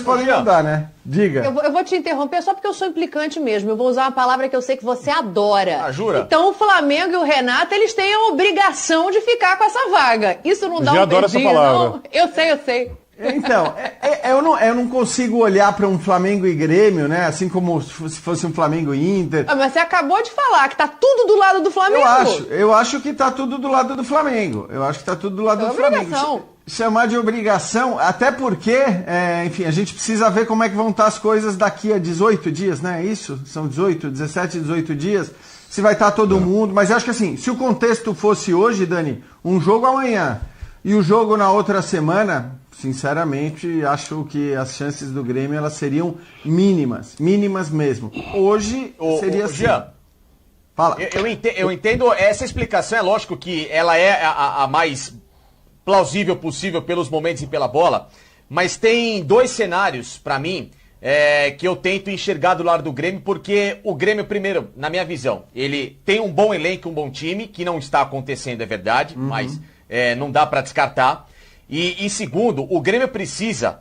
Podem mudar, né? Diga. Eu vou te interromper só porque eu sou implicante mesmo. Eu vou usar uma palavra que eu sei que você adora. Ah, jura? Então o Flamengo e o Renato, eles têm a obrigação de ficar com essa vaga. Isso não dá um adoro essa beijinho, palavra. não? Eu sei. Então, eu não consigo olhar para um Flamengo e Grêmio, né? Assim como se fosse um Flamengo e Inter. Mas você acabou de falar que tá tudo do lado do Flamengo. Eu acho que tá tudo do lado do Flamengo. Eu acho que tá tudo do lado do Flamengo. Chamar de obrigação, até porque, enfim, a gente precisa ver como é que vão estar as coisas daqui a 18 dias, né? Isso? São 17, 18 dias. Se vai estar todo mundo. Mas eu acho que assim, se o contexto fosse hoje, Dani, um jogo amanhã e o jogo na outra semana, sinceramente, acho que as chances do Grêmio elas seriam mínimas mesmo. Hoje seria assim. Jean, fala. Eu entendo essa explicação, é lógico que ela é a mais plausível possível pelos momentos e pela bola, mas tem dois cenários, pra mim, que eu tento enxergar do lado do Grêmio, porque o Grêmio, primeiro, na minha visão, ele tem um bom elenco, um bom time, que não está acontecendo, é verdade, mas não dá pra descartar. E segundo, o Grêmio precisa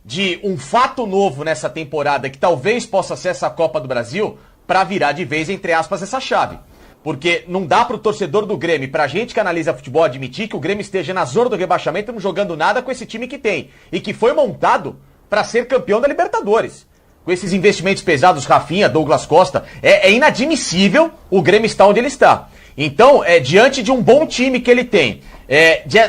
de um fato novo nessa temporada, que talvez possa ser essa Copa do Brasil, pra virar de vez, entre aspas, essa chave. Porque não dá pro torcedor do Grêmio, pra gente que analisa futebol, admitir que o Grêmio esteja na zona do rebaixamento não jogando nada com esse time que tem. E que foi montado pra ser campeão da Libertadores. Com esses investimentos pesados, Rafinha, Douglas Costa, é inadmissível o Grêmio estar onde ele está. Então, diante de um bom time que ele tem,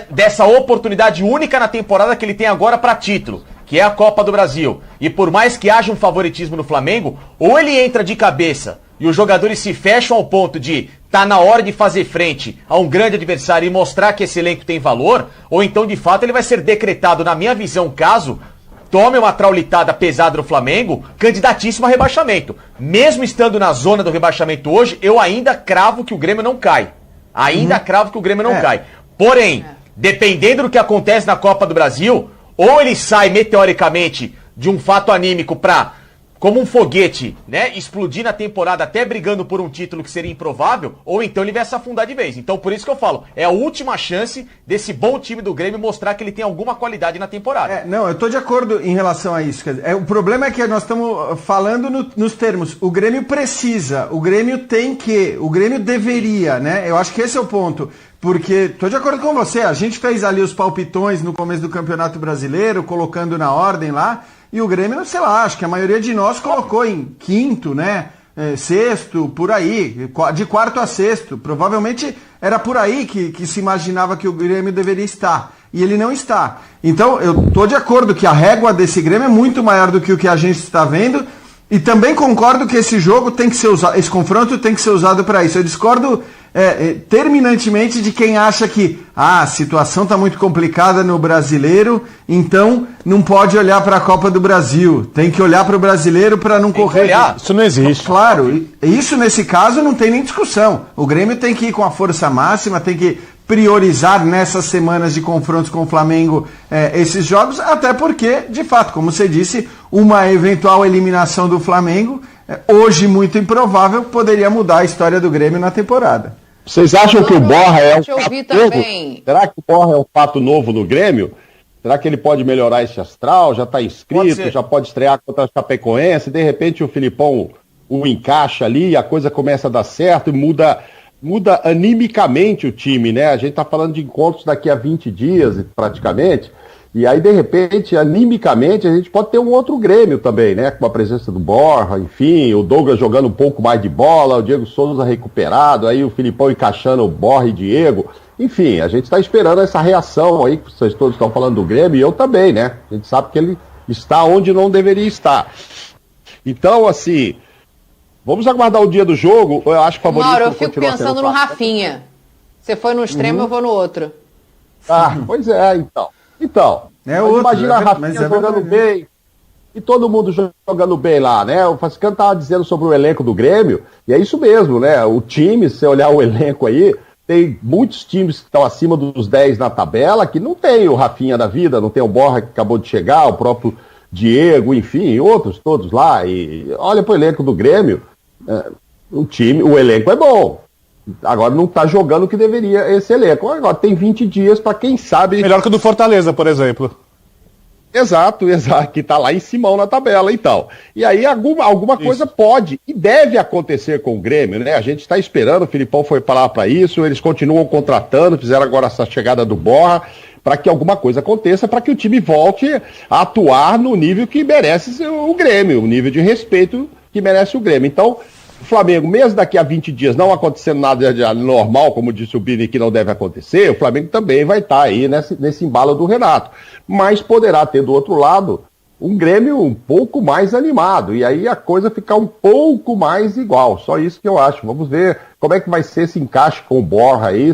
dessa oportunidade única na temporada que ele tem agora pra título, que é a Copa do Brasil, e por mais que haja um favoritismo no Flamengo, ou ele entra de cabeça e os jogadores se fecham ao ponto de tá na hora de fazer frente a um grande adversário e mostrar que esse elenco tem valor, ou então de fato ele vai ser decretado, na minha visão, caso tome uma traulitada pesada no Flamengo, candidatíssimo a rebaixamento. Mesmo estando na zona do rebaixamento hoje, eu ainda cravo que o Grêmio não cai. Cravo que o Grêmio não cai. Porém, dependendo do que acontece na Copa do Brasil, ou ele sai meteoricamente de um fato anímico pra, como um foguete, né, explodir na temporada até brigando por um título que seria improvável, ou então ele vai se afundar de vez. Então por isso que eu falo, é a última chance desse bom time do Grêmio mostrar que ele tem alguma qualidade na temporada. Não, eu tô de acordo em relação a isso. O problema é que nós estamos falando nos termos, o Grêmio precisa, o Grêmio tem que, o Grêmio deveria, né? Eu acho que esse é o ponto. Porque, tô de acordo com você, a gente fez ali os palpitões no começo do Campeonato Brasileiro, colocando na ordem lá, e o Grêmio, sei lá, acho que a maioria de nós colocou em quinto, né, sexto, por aí, de quarto a sexto. Provavelmente era por aí que se imaginava que o Grêmio deveria estar, e ele não está. Então, eu tô de acordo que a régua desse Grêmio é muito maior do que o que a gente está vendo, e também concordo que esse jogo tem que ser usado, esse confronto tem que ser usado para isso. Eu discordo terminantemente de quem acha que a situação está muito complicada no brasileiro, então não pode olhar para a Copa do Brasil. Tem que olhar para o brasileiro para não correr. Isso não existe. Claro, isso nesse caso não tem nem discussão. O Grêmio tem que ir com a força máxima, tem que priorizar nessas semanas de confrontos com o Flamengo esses jogos, até porque, de fato, como você disse, uma eventual eliminação do Flamengo, hoje muito improvável, poderia mudar a história do Grêmio na temporada. Vocês acham que o Borja é um fato novo? Também. Será que o Borja é um fato novo no Grêmio? Será que ele pode melhorar esse astral? Já está inscrito, já pode estrear contra a Chapecoense, de repente o Filipão o encaixa ali e a coisa começa a dar certo e muda animicamente o time, né? A gente está falando de encontros daqui a 20 dias, praticamente, e aí, de repente, animicamente, a gente pode ter um outro Grêmio também, né? Com a presença do Borja, enfim, o Douglas jogando um pouco mais de bola, o Diego Souza recuperado, aí o Filipão encaixando o Borja e Diego. Enfim, a gente está esperando essa reação aí, que vocês todos estão falando do Grêmio, e eu também, né? A gente sabe que ele está onde não deveria estar. Então, assim, vamos aguardar o dia do jogo. Eu acho que o favorito... Mauro, eu fico pensando no Rafinha. Você foi no extremo, eu vou no outro. Pois é, então. Imagina a Rafinha jogando bem, e todo mundo jogando bem lá, né? O Fascicano estava dizendo sobre o elenco do Grêmio, e é isso mesmo, né? O time, se você olhar o elenco aí, tem muitos times que estão acima dos 10 na tabela, que não tem o Rafinha da vida, não tem o Borja que acabou de chegar, o próprio Diego, enfim, outros todos lá. E olha pro elenco do Grêmio, o elenco é bom. Agora não está jogando o que deveria esse elenco. Agora tem 20 dias para quem sabe... Melhor que o do Fortaleza, por exemplo. Exato, que está lá em cima na tabela e tal. E aí alguma coisa pode e deve acontecer com o Grêmio, né? A gente está esperando, o Filipão foi falar para isso, eles continuam contratando, fizeram agora essa chegada do Borja, para que alguma coisa aconteça, para que o time volte a atuar no nível que merece o Grêmio, o nível de respeito que merece o Grêmio. Então, o Flamengo, mesmo daqui a 20 dias não acontecendo nada de normal, como disse o Bini, que não deve acontecer, o Flamengo também vai estar aí nesse embalo do Renato. Mas poderá ter do outro lado um Grêmio um pouco mais animado, e aí a coisa ficar um pouco mais igual. Só isso que eu acho. Vamos ver como é que vai ser esse encaixe com o Borja aí,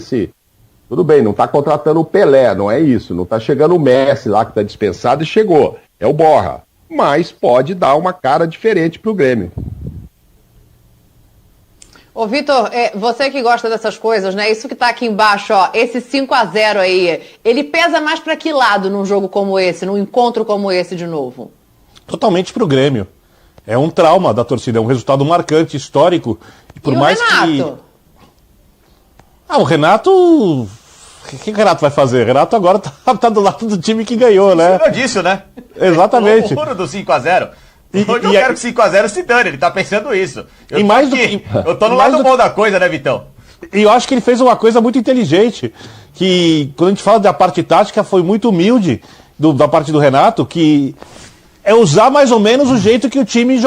tudo bem, não está contratando o Pelé, não é isso. Não está chegando o Messi lá, que está dispensado e chegou. É o Borja. Mas pode dar uma cara diferente para o Grêmio. Ô, Vitor, você que gosta dessas coisas, né? Isso que tá aqui embaixo, ó, esse 5-0 aí, ele pesa mais pra que lado num jogo como esse, num encontro como esse de novo? Totalmente pro Grêmio. É um trauma da torcida, é um resultado marcante, histórico. E por mais Renato? O Renato... O que o Renato vai fazer? O Renato agora tá do lado do time que ganhou, né? Você disso, né? Exatamente. O ouro do 5-0. Hoje eu quero que 5-0 se dane, ele tá pensando isso. Eu tô no lado bom da coisa, né, Vitão? E eu acho que ele fez uma coisa muito inteligente, que quando a gente fala da parte tática, foi muito humilde da parte do Renato, que é usar mais ou menos o jeito que o time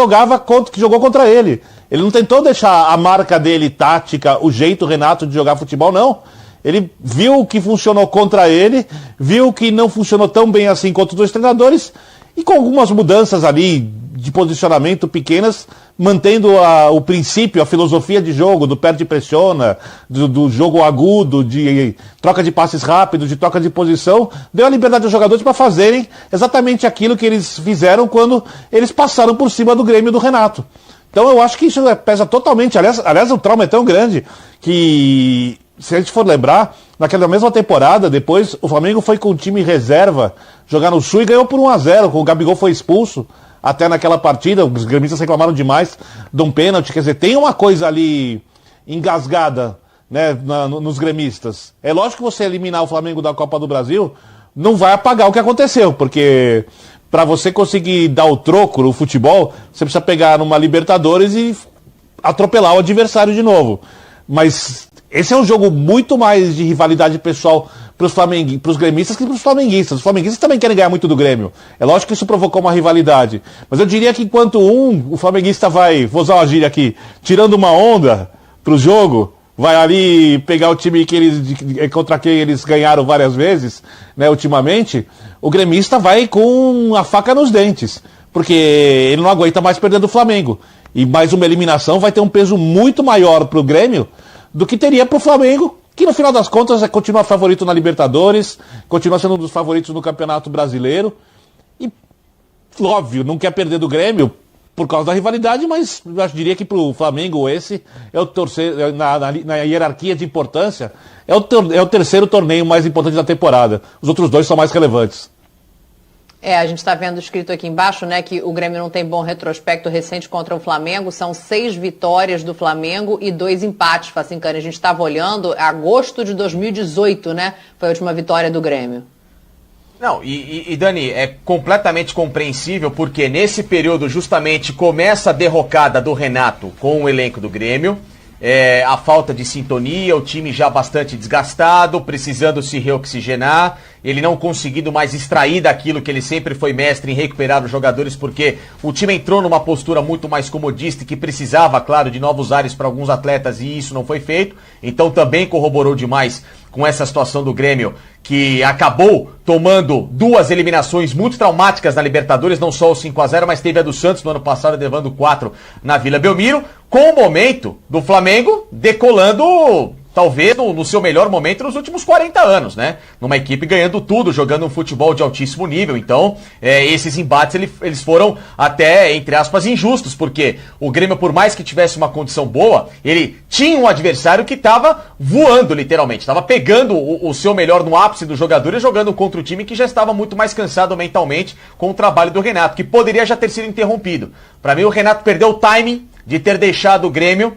que jogou contra ele. Ele não tentou deixar a marca dele tática, o jeito Renato de jogar futebol, não. Ele viu o que funcionou contra ele, viu que não funcionou tão bem assim contra os dois treinadores, e com algumas mudanças ali de posicionamento pequenas, mantendo o princípio, a filosofia de jogo, do perde e pressiona, do jogo agudo, de troca de passes rápidos, de troca de posição, deu a liberdade aos jogadores para fazerem exatamente aquilo que eles fizeram quando eles passaram por cima do Grêmio do Renato. Então eu acho que isso pesa totalmente. Aliás, o trauma é tão grande que, se a gente for lembrar, naquela mesma temporada, depois o Flamengo foi com o time reserva jogar no Sul e ganhou por 1-0, o Gabigol foi expulso até naquela partida, os gremistas reclamaram demais de um pênalti, quer dizer, tem uma coisa ali engasgada, né, nos gremistas. É lógico que você eliminar o Flamengo da Copa do Brasil não vai apagar o que aconteceu, porque para você conseguir dar o troco no futebol, você precisa pegar numa Libertadores e atropelar o adversário de novo. Mas esse é um jogo muito mais de rivalidade pessoal para os gremistas que para os flamenguistas. Os flamenguistas também querem ganhar muito do Grêmio. É lógico que isso provocou uma rivalidade. Mas eu diria que enquanto o flamenguista vai, vou usar uma gíria aqui, tirando uma onda para o jogo, vai ali pegar o time contra quem eles ganharam várias vezes, né, ultimamente, o gremista vai com a faca nos dentes. Porque ele não aguenta mais perder do Flamengo. E mais uma eliminação vai ter um peso muito maior para o Grêmio do que teria para o Flamengo, que no final das contas continua favorito na Libertadores, continua sendo um dos favoritos no Campeonato Brasileiro. E, óbvio, não quer perder do Grêmio por causa da rivalidade, mas eu diria que para o Flamengo esse é o terceiro, na hierarquia de importância, é o terceiro torneio mais importante da temporada. Os outros dois são mais relevantes. A gente está vendo escrito aqui embaixo, né, que o Grêmio não tem bom retrospecto recente contra o Flamengo. São 6 vitórias do Flamengo e 2 empates, Facincani. A gente estava olhando, agosto de 2018, né, foi a última vitória do Grêmio. Não, e Dani, é completamente compreensível porque nesse período justamente começa a derrocada do Renato com o elenco do Grêmio. A falta de sintonia, o time já bastante desgastado, precisando se reoxigenar, ele não conseguindo mais extrair daquilo que ele sempre foi mestre em recuperar os jogadores, porque o time entrou numa postura muito mais comodista e que precisava, claro, de novos ares para alguns atletas e isso não foi feito, então também corroborou demais com essa situação do Grêmio, que acabou tomando 2 eliminações muito traumáticas na Libertadores, não só o 5-0, mas teve a do Santos no ano passado, levando 4 na Vila Belmiro, com o momento do Flamengo decolando, talvez no seu melhor momento nos últimos 40 anos, né? Numa equipe ganhando tudo, jogando um futebol de altíssimo nível. Então, esses embates eles foram até, entre aspas, injustos, porque o Grêmio, por mais que tivesse uma condição boa, ele tinha um adversário que estava voando, literalmente. Estava pegando o seu melhor no ápice dos jogadores, jogando contra o time que já estava muito mais cansado mentalmente com o trabalho do Renato, que poderia já ter sido interrompido. Para mim, o Renato perdeu o timing de ter deixado o Grêmio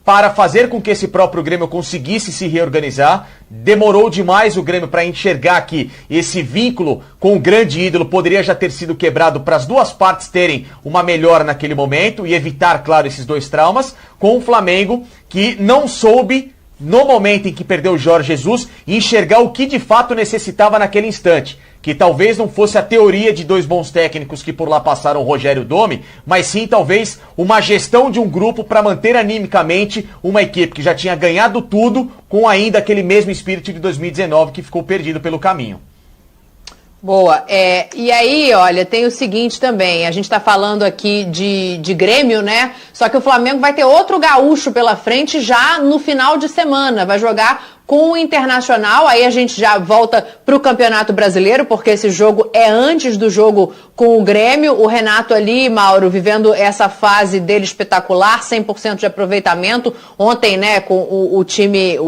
para fazer com que esse próprio Grêmio conseguisse se reorganizar. Demorou demais o Grêmio para enxergar que esse vínculo com o grande ídolo poderia já ter sido quebrado para as duas partes terem uma melhora naquele momento e evitar, claro, esses dois traumas, com o Flamengo que não soube, no momento em que perdeu o Jorge Jesus, enxergar o que de fato necessitava naquele instante. Que talvez não fosse a teoria de dois bons técnicos que por lá passaram, o Rogério e o Domi, mas sim talvez uma gestão de um grupo para manter animicamente uma equipe que já tinha ganhado tudo com ainda aquele mesmo espírito de 2019 que ficou perdido pelo caminho. Boa. E aí, olha, tem o seguinte também, a gente está falando aqui de Grêmio, né? Só que o Flamengo vai ter outro gaúcho pela frente já no final de semana, vai jogar com o Internacional, aí a gente já volta para o Campeonato Brasileiro, porque esse jogo é antes do jogo com o Grêmio. O Renato ali, Mauro, vivendo essa fase dele espetacular, 100% de aproveitamento. Ontem, né, com o time,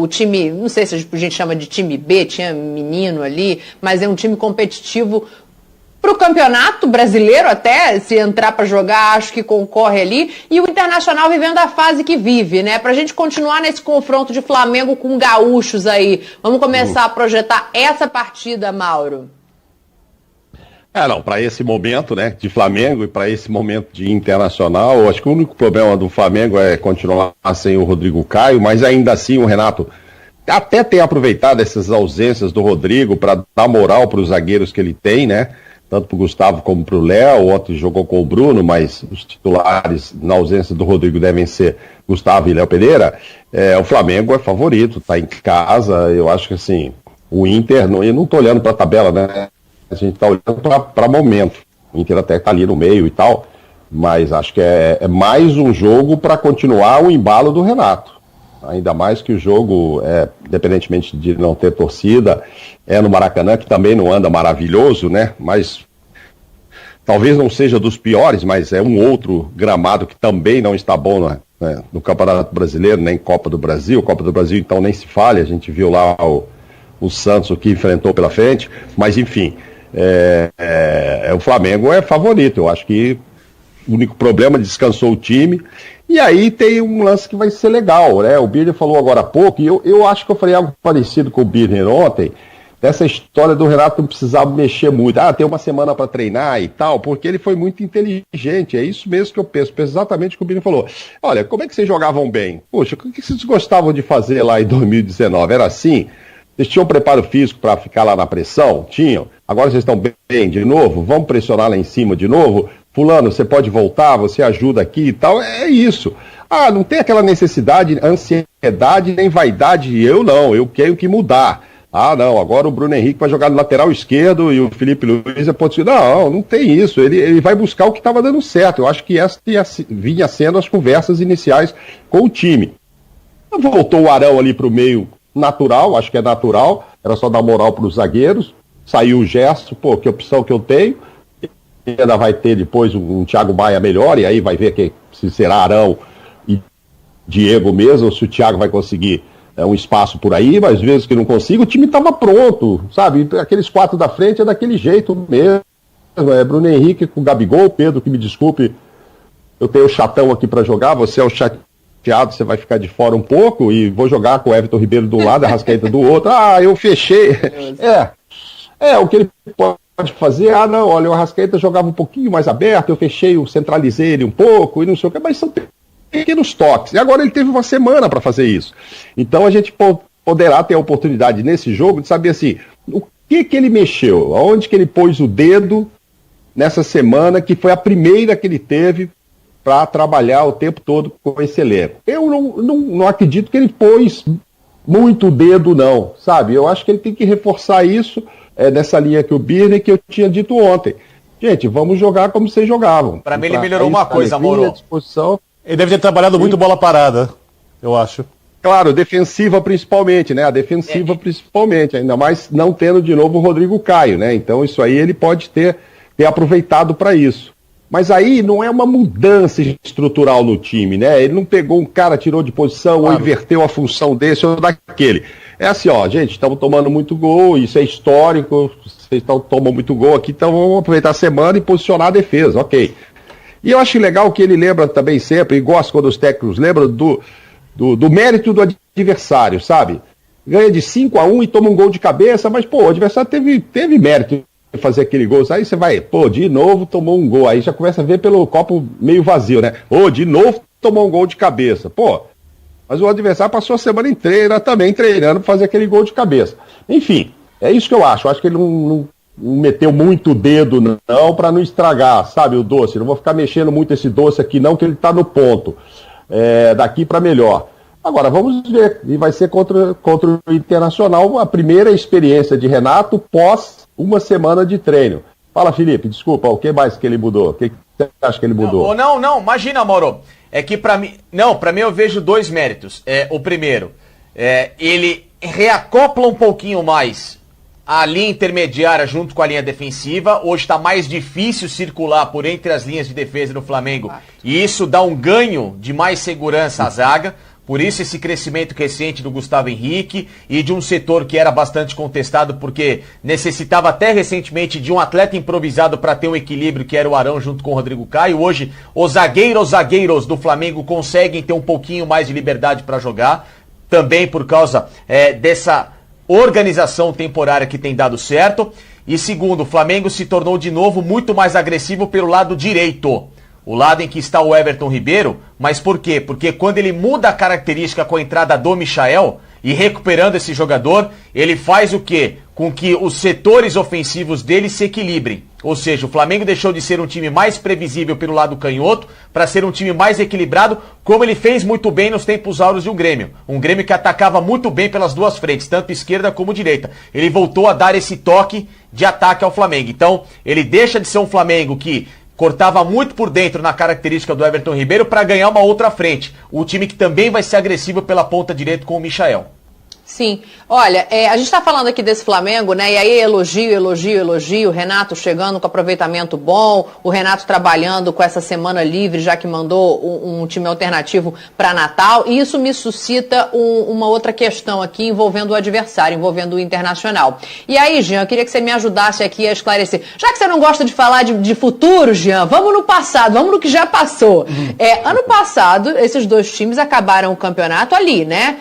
não sei se a gente chama de time B, tinha menino ali, mas é um time competitivo para o Campeonato Brasileiro até, se entrar para jogar, acho que concorre ali, e o Internacional vivendo a fase que vive, né? Para a gente continuar nesse confronto de Flamengo com gaúchos aí, vamos começar a projetar essa partida, Mauro. Não, para esse momento, né, de Flamengo e para esse momento de Internacional, acho que o único problema do Flamengo é continuar sem o Rodrigo Caio, mas ainda assim o Renato até tem aproveitado essas ausências do Rodrigo para dar moral para os zagueiros que ele tem, né? Tanto para o Gustavo como para o Léo. Ontem jogou com o Bruno, mas os titulares na ausência do Rodrigo devem ser Gustavo e Léo Pereira. O Flamengo é favorito, está em casa. Eu acho que assim, o Inter, eu não estou olhando para a tabela, né? A gente está olhando para momento. O Inter até está ali no meio e tal, mas acho que é mais um jogo para continuar o embalo do Renato. Ainda mais que o jogo, independentemente de não ter torcida, é no Maracanã, que também não anda maravilhoso, né? Mas talvez não seja dos piores, mas é um outro gramado que também não está bom, né, no Campeonato Brasileiro, nem Copa do Brasil. Copa do Brasil, então, nem se fale. A gente viu lá o Santos, o que enfrentou pela frente. Mas, enfim, o Flamengo é favorito. Eu acho que o único problema, descansou o time. E aí tem um lance que vai ser legal, né? O Birner falou agora há pouco, e eu acho que eu falei algo parecido com o Birner ontem, dessa história do Renato não precisar mexer muito. Tem uma semana para treinar e tal, porque ele foi muito inteligente. É isso mesmo que eu penso exatamente o que o Birner falou. Olha, como é que vocês jogavam bem? Poxa, o que vocês gostavam de fazer lá em 2019? Era assim? Vocês tinham preparo físico para ficar lá na pressão? Tinham. Agora vocês estão bem de novo? Vamos pressionar lá em cima de novo? Fulano, você pode voltar, você ajuda aqui e tal. É isso. Não tem aquela necessidade, ansiedade nem vaidade. Eu não, eu tenho que mudar. Não, agora o Bruno Henrique vai jogar no lateral esquerdo e o Felipe Luiz é ponto. Não tem isso. Ele vai buscar o que estava dando certo. Eu acho que essa vinha sendo as conversas iniciais com o time. Voltou o Arão ali para o meio natural, acho que é natural. Era só dar moral para os zagueiros. Saiu o Gerson, que opção que eu tenho. Ainda vai ter depois um Thiago Maia melhor, e aí vai ver se será Arão e Diego mesmo, ou se o Thiago vai conseguir um espaço por aí, mas às vezes que não consiga, o time estava pronto, sabe? Aqueles 4 da frente é daquele jeito mesmo. Bruno Henrique com o Gabigol, Pedro, que me desculpe, eu tenho o chatão aqui para jogar, você é o chateado, você vai ficar de fora um pouco, e vou jogar com o Everton Ribeiro de um lado, a Arrascaeta do outro. Eu fechei. O que ele pode fazer, não, olha, o Arrascaeta jogava um pouquinho mais aberto, eu fechei, eu centralizei ele um pouco, e não sei o que, mas são pequenos toques. E agora ele teve uma semana para fazer isso. Então a gente poderá ter a oportunidade nesse jogo de saber assim, o que ele mexeu, aonde que ele pôs o dedo nessa semana, que foi a primeira que ele teve para trabalhar o tempo todo com esse elenco. Eu não acredito que ele pôs muito dedo, não, sabe? Eu acho que ele tem que reforçar isso, nessa linha que o Birner, que eu tinha dito ontem. Gente, vamos jogar como vocês jogavam. Para mim ele melhorou uma coisa, Mauro. Ele deve ter trabalhado muito bola parada, eu acho. Claro, defensiva principalmente, né? A defensiva principalmente, ainda mais não tendo de novo o Rodrigo Caio, né? Então isso aí ele pode ter aproveitado para isso. Mas aí não é uma mudança estrutural no time, né? Ele não pegou um cara, tirou de posição, ou inverteu a função desse ou daquele. É assim, gente, estamos tomando muito gol, isso é histórico, vocês tomam muito gol aqui, então vamos aproveitar a semana e posicionar a defesa, ok. E eu acho legal que ele lembra também sempre, e gosto quando os técnicos lembram do mérito do adversário, sabe? Ganha de 5-1 e toma um gol de cabeça, mas, pô, o adversário teve mérito de fazer aquele gol. Aí você vai, pô, de novo tomou um gol. Aí já começa a ver pelo copo meio vazio, né? Ô, de novo tomou um gol de cabeça. Pô, mas o adversário passou a semana inteira também treinando para fazer aquele gol de cabeça. Enfim, é isso que eu acho. Eu acho que ele não meteu muito o dedo, não, para não estragar, sabe, o doce. Não vou ficar mexendo muito esse doce aqui, não, que ele tá no ponto. Daqui para melhor. Agora, vamos ver. E vai ser contra o Internacional a primeira experiência de Renato pós uma semana de treino. Fala, Felipe, desculpa, o que mais que ele mudou? O que você acha que ele mudou? Não, imagina, Mauro. É que pra mim eu vejo dois méritos. O primeiro, ele reacopla um pouquinho mais a linha intermediária junto com a linha defensiva. Hoje está mais difícil circular por entre as linhas de defesa do Flamengo. E isso dá um ganho de mais segurança à zaga. Por isso esse crescimento recente do Gustavo Henrique e de um setor que era bastante contestado porque necessitava até recentemente de um atleta improvisado para ter um equilíbrio, que era o Arão junto com o Rodrigo Caio. Hoje os zagueiros do Flamengo conseguem ter um pouquinho mais de liberdade para jogar, também por causa dessa organização temporária que tem dado certo. E segundo, o Flamengo se tornou de novo muito mais agressivo pelo lado direito. O lado em que está o Everton Ribeiro, mas por quê? Porque quando ele muda a característica com a entrada do Michael e recuperando esse jogador, ele faz o quê? Com que os setores ofensivos dele se equilibrem. Ou seja, o Flamengo deixou de ser um time mais previsível pelo lado canhoto para ser um time mais equilibrado, como ele fez muito bem nos tempos áureos de um Grêmio. Um Grêmio que atacava muito bem pelas duas frentes, tanto esquerda como direita. Ele voltou a dar esse toque de ataque ao Flamengo. Então, ele deixa de ser um Flamengo que cortava muito por dentro na característica do Everton Ribeiro para ganhar uma outra frente. O time que também vai ser agressivo pela ponta direita com o Michael. Sim. Olha, a gente está falando aqui desse Flamengo, né? E aí elogio. O Renato chegando com aproveitamento bom, o Renato trabalhando com essa semana livre, já que mandou um time alternativo para Natal. E isso me suscita uma outra questão aqui envolvendo o adversário, envolvendo o Internacional. E aí, Jean, eu queria que você me ajudasse aqui a esclarecer. Já que você não gosta de falar de futuro, Jean, vamos no passado, vamos no que já passou. Ano passado, esses dois times acabaram o campeonato ali, né?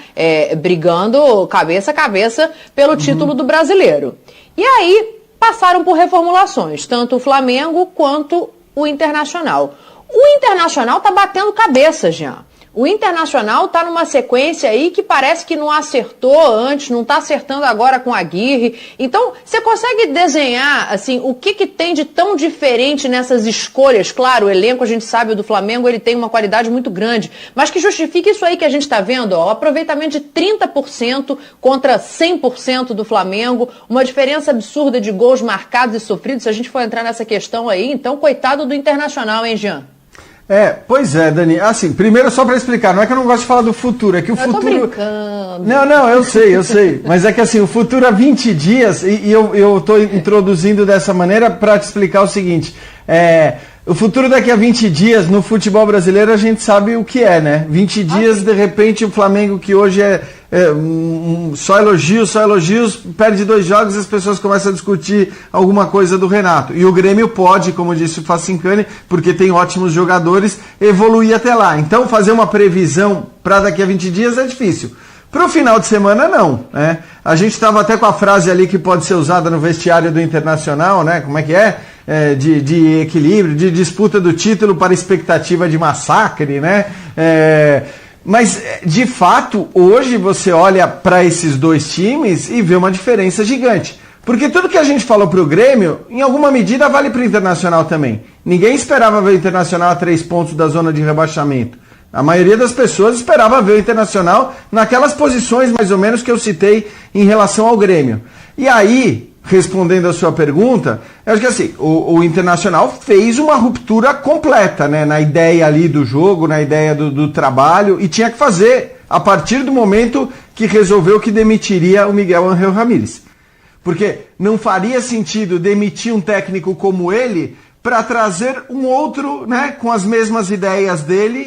Brigando cabeça a cabeça pelo título do Brasileiro. E aí passaram por reformulações, tanto o Flamengo quanto o Internacional. O Internacional tá batendo cabeça, Jean. O Internacional tá numa sequência aí que parece que não acertou antes, não tá acertando agora com a Aguirre. Então, você consegue desenhar, assim, o que tem de tão diferente nessas escolhas? Claro, o elenco, a gente sabe, o do Flamengo, ele tem uma qualidade muito grande, mas que justifique isso aí que a gente tá vendo, ó, o aproveitamento de 30% contra 100% do Flamengo, uma diferença absurda de gols marcados e sofridos, se a gente for entrar nessa questão aí, então, coitado do Internacional, hein, Jean? Pois é, Dani. Assim, primeiro só para explicar, não é que eu não gosto de falar do futuro, é que o futuro... tô brincando. Não, eu sei. Mas é que assim, o futuro há 20 dias, e eu tô introduzindo dessa maneira para te explicar o seguinte, o futuro daqui a 20 dias no futebol brasileiro a gente sabe o que é, né? 20 dias, de repente, o Flamengo que hoje só elogios, perde 2 jogos e as pessoas começam a discutir alguma coisa do Renato. E o Grêmio pode, como disse o Facincani, porque tem ótimos jogadores, evoluir até lá. Então, fazer uma previsão para daqui a 20 dias é difícil. Para o final de semana, não. Né? A gente estava até com a frase ali que pode ser usada no vestiário do Internacional, né? Como é que é? De equilíbrio, de disputa do título para expectativa de massacre, né? Mas, de fato, hoje você olha para esses dois times e vê uma diferença gigante. Porque tudo que a gente falou para o Grêmio, em alguma medida, vale para o Internacional também. Ninguém esperava ver o Internacional a 3 pontos da zona de rebaixamento. A maioria das pessoas esperava ver o Internacional naquelas posições, mais ou menos, que eu citei em relação ao Grêmio. E aí, respondendo a sua pergunta, eu acho que assim, o Internacional fez uma ruptura completa, né, na ideia ali do jogo, na ideia do trabalho, e tinha que fazer a partir do momento que resolveu que demitiria o Miguel Ángel Ramírez. Porque não faria sentido demitir um técnico como ele para trazer um outro, né, com as mesmas ideias dele